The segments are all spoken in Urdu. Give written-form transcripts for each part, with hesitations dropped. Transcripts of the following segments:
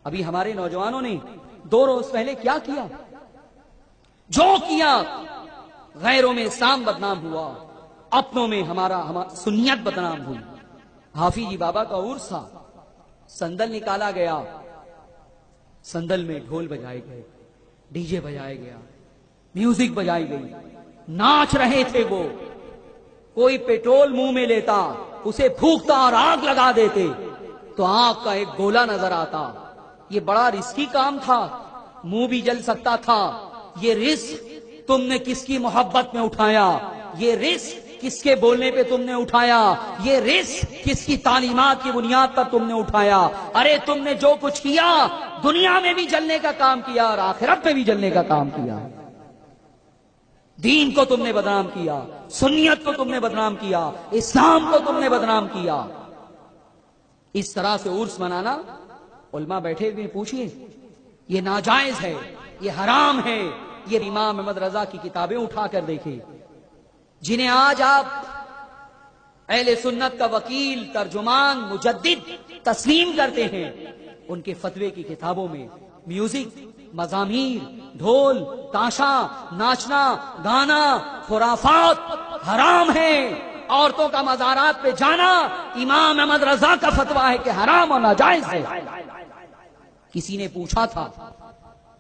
ابھی ہمارے نوجوانوں نے 2 روز پہلے کیا کیا؟ جو کیا، غیروں میں اسلام بدنام ہوا، اپنوں میں ہمارا سنیت بدنام ہوئی۔ حافظ جی بابا کا عرس تھا، سندل نکالا گیا، سندل میں ڈھول بجائے گئے، ڈی جے بجایا گیا، میوزک بجائی گئی، ناچ رہے تھے وہ۔ کوئی پیٹرول منہ میں لیتا، اسے پھونکتا اور آگ لگا دیتے تو آگ کا ایک گولا نظر آتا۔ یہ بڑا رسکی کام تھا، منہ بھی جل سکتا تھا۔ یہ رسک تم نے کس کی محبت میں اٹھایا؟ یہ رسک کس کے بولنے پہ تم نے اٹھایا؟ یہ رسک کس کی تعلیمات کی بنیاد پر تم نے اٹھایا؟ ارے تم نے جو کچھ کیا، دنیا میں بھی جلنے کا کام کیا اور آخرت میں بھی جلنے کا کام کیا۔ دین کو تم نے بدنام کیا، سنیت کو تم نے بدنام کیا، اسلام کو تم نے بدنام کیا۔ اس طرح سے عرس منانا، علماء بیٹھے ہوئے پوچھئے، یہ ناجائز ہے، یہ حرام ہے۔ یہ امام احمد رضا کی کتابیں اٹھا کر دیکھیں، جنہیں آج آپ اہل سنت کا وکیل، ترجمان، مجدد تسلیم کرتے ہیں، ان کے فتوے کی کتابوں میں میوزک، مزامیر، ڈھول، تاشا، ناچنا، گانا، خرافات حرام ہے۔ عورتوں کا مزارات پہ جانا امام احمد رضا کا فتویٰ ہے کہ حرام اور ناجائز ہے۔ کسی نے پوچھا تھا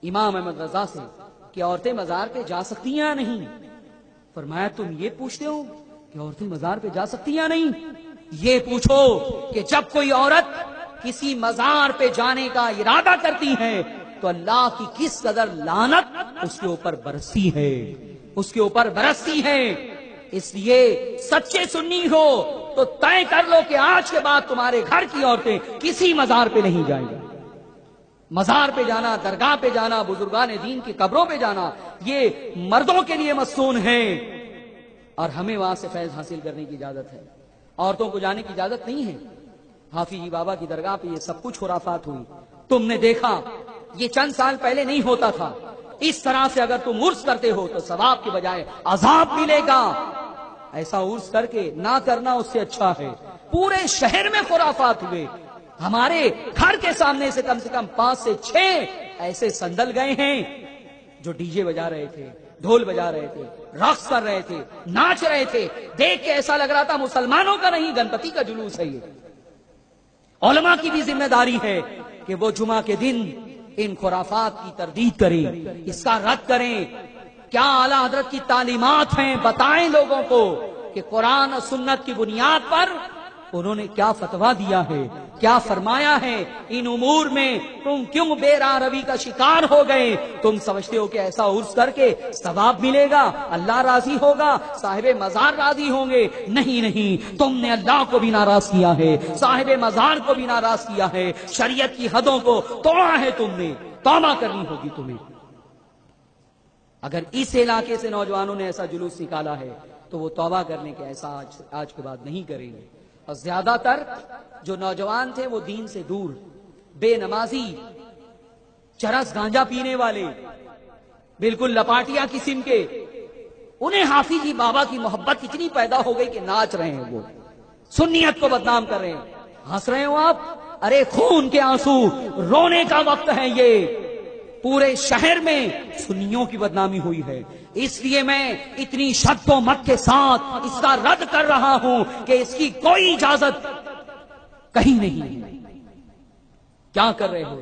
امام احمد رضا سے کہ عورتیں مزار پہ جا سکتی ہیں یا نہیں؟ فرمایا تم یہ پوچھتے ہو کہ عورتیں مزار پہ جا سکتی ہیں یا نہیں؟ یہ پوچھو کہ جب کوئی عورت کسی مزار پہ جانے کا ارادہ کرتی ہے تو اللہ کی کس قدر لعنت اس کے اوپر برستی ہے، اس کے اوپر برستی ہے۔ اس لیے سچے سنی ہو تو طے کر لو کہ آج کے بعد تمہارے گھر کی عورتیں کسی مزار پہ نہیں جائیں گی۔ مزار پہ جانا، درگاہ پہ جانا، بزرگان دین کی قبروں پہ جانا، یہ مردوں کے لیے مصون ہے اور ہمیں وہاں سے فیض حاصل کرنے کی اجازت ہے، عورتوں کو جانے کی اجازت نہیں ہے۔ حافظ جی بابا کی درگاہ پہ یہ سب کچھ خرافات ہوئی، تم نے دیکھا، یہ چند سال پہلے نہیں ہوتا تھا۔ اس طرح سے اگر تم عرس کرتے ہو تو ثواب کے بجائے عذاب ملے گا۔ ایسا عرس کر کے نہ کرنا اس سے اچھا ہے۔ پورے شہر میں خرافات ہوئے، ہمارے گھر کے سامنے سے کم 5 سے 6 ایسے سندل گئے ہیں جو ڈی جے بجا رہے تھے، ڈھول بجا رہے تھے، رقص کر رہے تھے، ناچ رہے تھے۔ دیکھ کے ایسا لگ رہا تھا مسلمانوں کا نہیں، گنپتی کا جلوس ہے یہ۔ علماء کی بھی ذمہ داری ہے کہ وہ جمعہ کے دن ان خرافات کی تردید کریں، اس کا رد کریں۔ کیا اعلیٰ حضرت کی تعلیمات ہیں، بتائیں لوگوں کو کہ قرآن اور سنت کی بنیاد پر انہوں نے کیا فتویٰ دیا ہے، کیا فرمایا ہے۔ ان امور میں تم کیوں بے راہ روی کا شکار ہو گئے؟ تم سمجھتے ہو کہ ایسا عرس کر کے ثواب ملے گا، اللہ راضی ہوگا، صاحب مزار راضی ہوں گے؟ نہیں نہیں، تم نے اللہ کو بھی ناراض کیا ہے، صاحب مزار کو بھی ناراض کیا ہے، شریعت کی حدوں کو توڑا ہے تم نے۔ توبہ کرنی ہوگی تمہیں۔ اگر اس علاقے سے نوجوانوں نے ایسا جلوس نکالا ہے تو وہ توبہ کرنے کے ایسا آج کے بعد نہیں کریں گے۔ اور زیادہ تر جو نوجوان تھے وہ دین سے دور، بے نمازی، چرس گانجا پینے والے، بالکل لپاٹیا قسم کے، انہیں حافظ جی بابا کی محبت اتنی پیدا ہو گئی کہ ناچ رہے ہیں، وہ سنیت کو بدنام کر رہے ہیں۔ ہنس رہے ہو آپ؟ ارے خون کے آنسو، رونے کا وقت ہے یہ۔ پورے شہر میں سنیوں کی بدنامی ہوئی ہے، اس لیے میں اتنی شد و مت کے ساتھ اس کا رد کر رہا ہوں کہ اس کی کوئی اجازت کہیں نہیں ہے۔ کیا کر رہے ہو؟